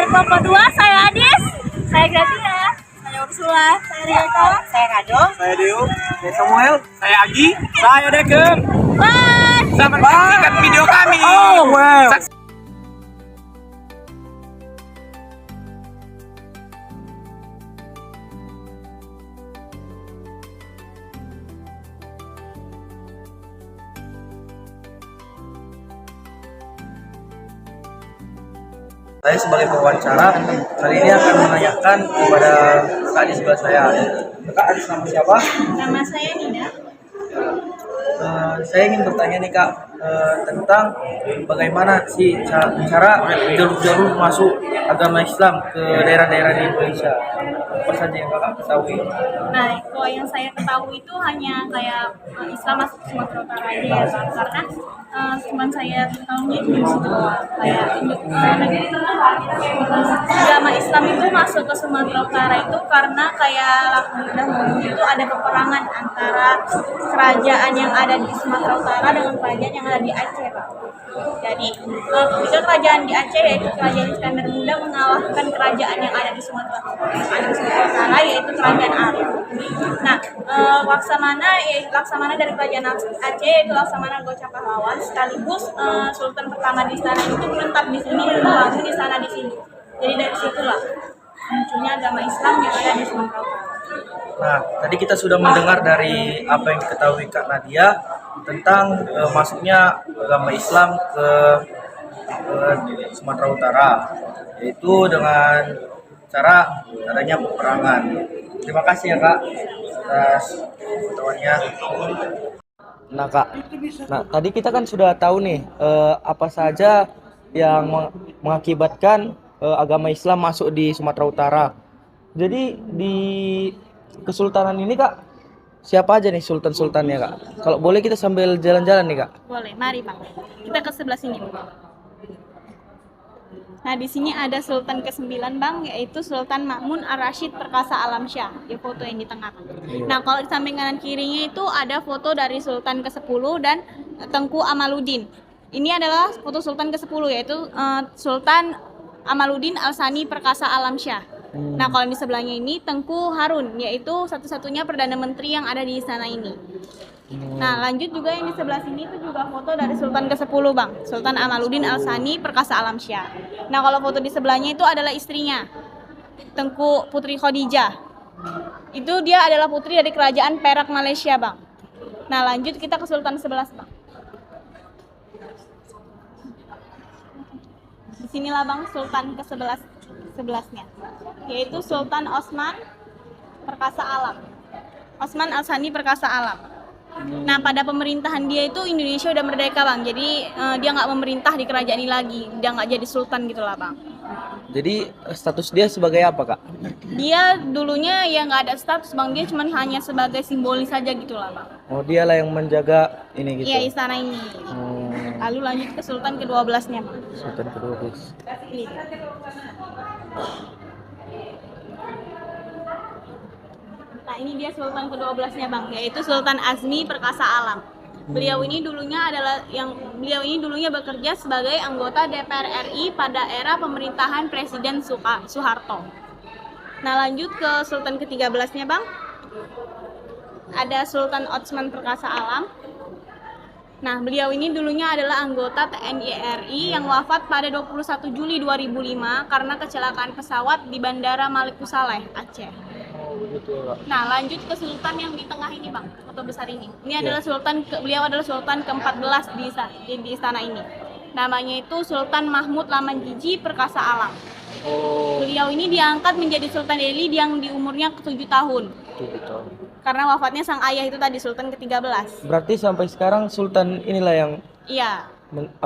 Kelompok kedua, saya Adis, saya Gratia, saya Ursula, saya Rieka, saya Kado, Saya Dio, saya Samuel, saya Agi, saya Degem. Bye! Selamat menyaksikan video kami. Saya sebagai pewawancara kali ini akan menanyakan kepada kakak di sebelah saya. Kakak atas nama siapa? Nama saya Nina. Saya ingin bertanya nih kak tentang bagaimana sih cara jalur-jalur masuk agama Islam ke daerah-daerah di Indonesia. Apa saja yang kakak ketahui? Nah, kalau yang saya ketahui itu hanya kayak Islam masuk ke Sumatera Utara aja ya, Bang. Karena cuman saya tahunya itu di situ doang. Kayak agama Islam itu masuk ke Sumatera Utara itu karena kayak udah ngomong itu ada peperangan antara kerajaan yang ada di Sumatera Utara dengan kerajaan yang ada di Aceh, Pak. Jadi ketika kerajaan di Aceh yaitu kerajaan Iskandar Muda mengalahkan kerajaan yang ada di Sumatera Utara yaitu kerajaan Arab. Nah, Laksamana dari kerajaan Aceh yaitu Laksamana Goca Pahlawan sekaligus sultan pertama di sana itu menetap di sini dan membangun di sana di sini. Jadi dari situlah munculnya agama Islam yang ada di Sumatera Utara. Nah, tadi kita sudah mendengar dari apa yang diketahui Kak Nadia tentang masuknya agama Islam ke Sumatera Utara, yaitu dengan cara adanya peperangan. Terima kasih ya Kak atas pengetahuannya. Nah Kak, tadi kita kan sudah tahu nih apa saja yang mengakibatkan agama Islam masuk di Sumatera Utara. Jadi di Kesultanan ini Kak, siapa aja nih sultan-sultannya Kak? Kalau boleh kita sambil jalan-jalan nih Kak. Boleh, mari Bang. Kita ke sebelah sini. Nah, di sini ada Sultan ke-9 Bang, yaitu Sultan Ma'mun Ar-Rasyid Perkasa Alamsyah. Di foto yang di tengah. Nah, kalau di samping kanan kirinya itu ada foto dari Sultan ke-10 dan Tengku Amaluddin. Ini adalah foto Sultan ke-10 yaitu Sultan Amaluddin Al-Sani Perkasa Alamsyah. Nah, kalau di sebelahnya ini Tengku Harun, yaitu satu-satunya Perdana Menteri yang ada di istana ini. Nah, lanjut juga yang di sebelah sini itu juga foto dari Sultan ke-10 Bang, Sultan Amaluddin Al-Sani Perkasa Alamsyah. Nah, kalau foto di sebelahnya itu adalah istrinya, Tengku Putri Khadijah. Itu dia adalah putri dari kerajaan Perak Malaysia Bang. Nah, lanjut kita ke Sultan 11 Bang. Disinilah Bang Sultan ke-11-nya, yaitu Sultan Osman Perkasa Alam. Osman Al-Sani Perkasa Alam. Nah, pada pemerintahan dia itu Indonesia udah merdeka Bang, jadi dia nggak memerintah di kerajaan ini lagi, dia nggak jadi sultan gitulah Bang. Jadi status dia sebagai apa Kak? Dia dulunya ya nggak ada status Bang, dia cuma hanya sebagai simbolis saja gitulah Bang. Oh, dialah yang menjaga ini gitu. Iya, istana ini. Lalu lanjut ke Sultan ke-12-nya Bang. Sultan ke-12. Ini. Nah, ini dia Sultan ke-12-nya Bang, yaitu Sultan Azmi Perkasa Alam. Beliau ini dulunya bekerja sebagai anggota DPR RI pada era pemerintahan Presiden Soeharto. Nah, lanjut ke Sultan ke-13-nya Bang. Ada Sultan Otsman Perkasa Alam. Nah, beliau ini dulunya adalah anggota TNI RI yang wafat pada 21 Juli 2005 karena kecelakaan pesawat di Bandara Maliku Saleh, Aceh. Nah, lanjut ke Sultan yang di tengah ini Bang, foto besar ini. Ini adalah beliau adalah Sultan ke-14 di istana ini. Namanya itu Sultan Mahmud Lamanjiji Perkasa Alam. Beliau ini diangkat menjadi Sultan Delhi yang di umurnya ke-7 tahun. 7 tahun. Karena wafatnya sang ayah itu tadi Sultan ke-13. Berarti sampai sekarang Sultan inilah yang Iya.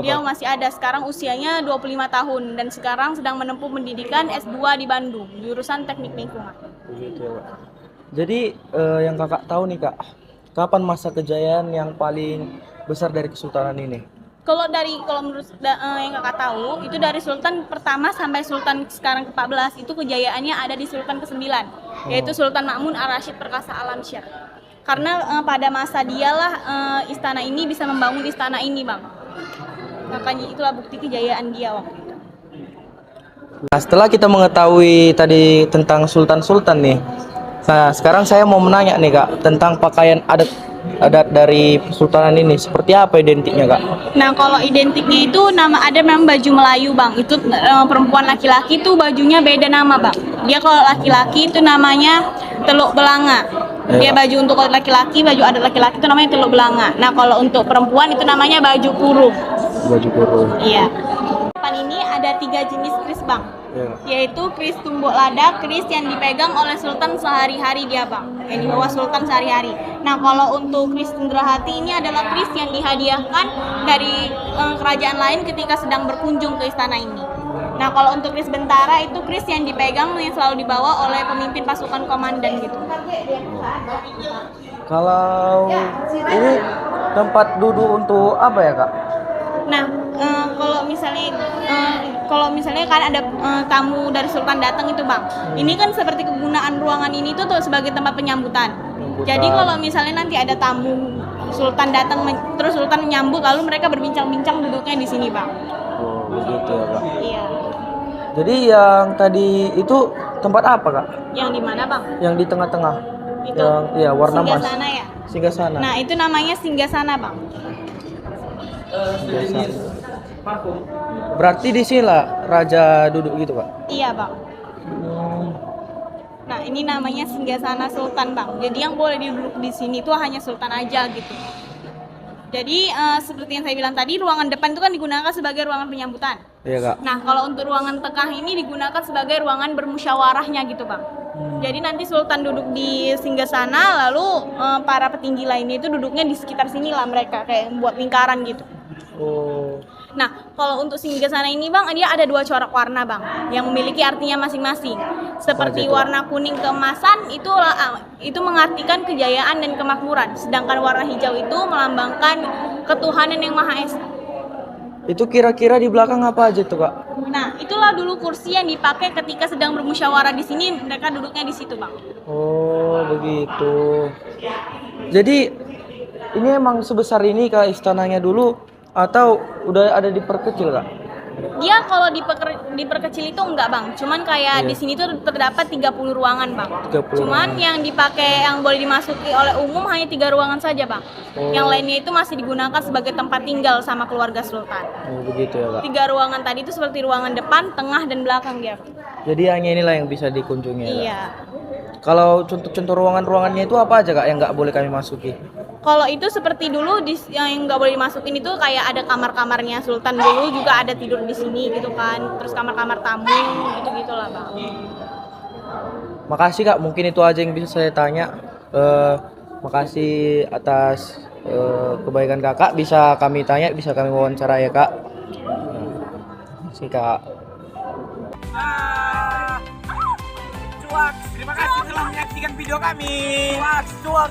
Dia masih ada, sekarang usianya 25 tahun dan sekarang sedang menempuh pendidikan S2 di Bandung, jurusan Teknik Lingkungan. Begitu ya, Pak. Jadi yang kakak tahu nih Kak, kapan masa kejayaan yang paling besar dari Kesultanan ini? Kalau menurut yang kakak tahu, itu dari Sultan pertama sampai Sultan sekarang ke-14 itu kejayaannya ada di Sultan ke-9, yaitu Sultan Ma'mun Ar-Rasyid Perkasa Alamsyah. Karena pada masa dialah istana ini bisa membangun istana ini Bang. Makanya itulah bukti kejayaan dia waktu itu. Nah, setelah kita mengetahui tadi tentang sultan-sultan nih, nah sekarang saya mau menanya nih Kak tentang pakaian adat dari Kesultanan ini seperti apa identiknya Kak? Nah, kalau identiknya itu ada memang baju Melayu, Bang. Itu perempuan laki-laki tuh bajunya beda nama, Bang. Dia kalau laki-laki itu namanya teluk belanga. Dia Iya. baju untuk laki-laki, baju adat laki-laki itu namanya teluk belanga. Nah, kalau untuk perempuan itu namanya baju kurung. Baju kurung. Iya. Depan ini ada 3 jenis keris, Bang. Iya. Yaitu keris tumbuk lada, keris yang dipegang oleh sultan sehari-hari dia, Bang. Yang dibawa sultan sehari-hari. Nah, kalau untuk keris Indrahati ini adalah keris yang dihadiahkan dari kerajaan lain ketika sedang berkunjung ke istana ini. Nah, kalau untuk keris Bentara itu keris yang dipegang yang selalu dibawa oleh pemimpin pasukan komandan gitu. Kalau ini tempat duduk untuk apa ya Kak? Nah, kalau misalnya kan ada tamu dari sultan datang itu, Bang. Ini kan seperti kegunaan ruangan ini tuh sebagai tempat penyambutan. Jadi kalau misalnya nanti ada tamu sultan datang terus sultan menyambut lalu mereka berbincang-bincang duduknya di sini, Bang. Oh begitu ya Kak. Iya. Jadi yang tadi itu tempat apa Kak? Yang di mana, Bang? Yang di tengah-tengah. Itu Yang iya warna emas. Singgasana ya. Singgasana. Nah, itu namanya Singgasana, Bang. Singgasana. Berarti di sini lah raja duduk gitu Kak. Iya, Bang. Nah, ini namanya Singgasana Sultan, Bang. Jadi yang boleh duduk di sini itu hanya sultan aja gitu. Jadi seperti yang saya bilang tadi, ruangan depan itu kan digunakan sebagai ruangan penyambutan. Iya Kak. Nah, kalau untuk ruangan tengah ini digunakan sebagai ruangan bermusyawarahnya gitu, Bang. Jadi nanti sultan duduk di Singgasana, lalu para petinggi lainnya itu duduknya di sekitar sini lah mereka kayak buat lingkaran gitu. Oh. Nah, kalau untuk Singgasana ini, Bang, dia ada 2 corak warna, Bang, yang memiliki artinya masing-masing. Seperti Apa aja, warna kuning keemasan itu mengartikan kejayaan dan kemakmuran, sedangkan warna hijau itu melambangkan ketuhanan yang Maha Esa. Itu kira-kira di belakang apa aja tuh Kak? Nah, itulah dulu kursi yang dipakai ketika sedang bermusyawarah di sini, mereka duduknya di situ, Bang. Oh begitu. Jadi ini emang sebesar ini Kak istananya dulu atau udah ada diperkecil Kak? Dia kalau diperkecil itu enggak, Bang. Cuman kayak Iya. di sini tuh terdapat 30 ruangan, Bang. 30 Cuman yang dipakai yang boleh dimasuki oleh umum hanya 3 ruangan saja, Bang. Oh. Yang lainnya itu masih digunakan sebagai tempat tinggal sama keluarga sultan. Oh begitu ya Kak. 3 ruangan tadi itu seperti ruangan depan, tengah dan belakang dia, Bang. Jadi hanya inilah yang bisa dikunjungi ya, Kak? Iya. Kalau contoh-contoh ruangan-ruangannya itu apa aja Kak yang nggak boleh kami masuki? Kalau itu seperti dulu yang nggak boleh dimasukin itu kayak ada kamar-kamarnya sultan dulu juga ada tidur di sini gitu kan. Terus kamar-kamar tamu gitu-gitulah, Bang. Makasih Kak, mungkin itu aja yang bisa saya tanya. Makasih atas kebaikan Kakak, bisa kami tanya, bisa kami wawancara ya Kak. Makasih Kak. Cuak, terima kasih telah menyaksikan video kami. Cuak.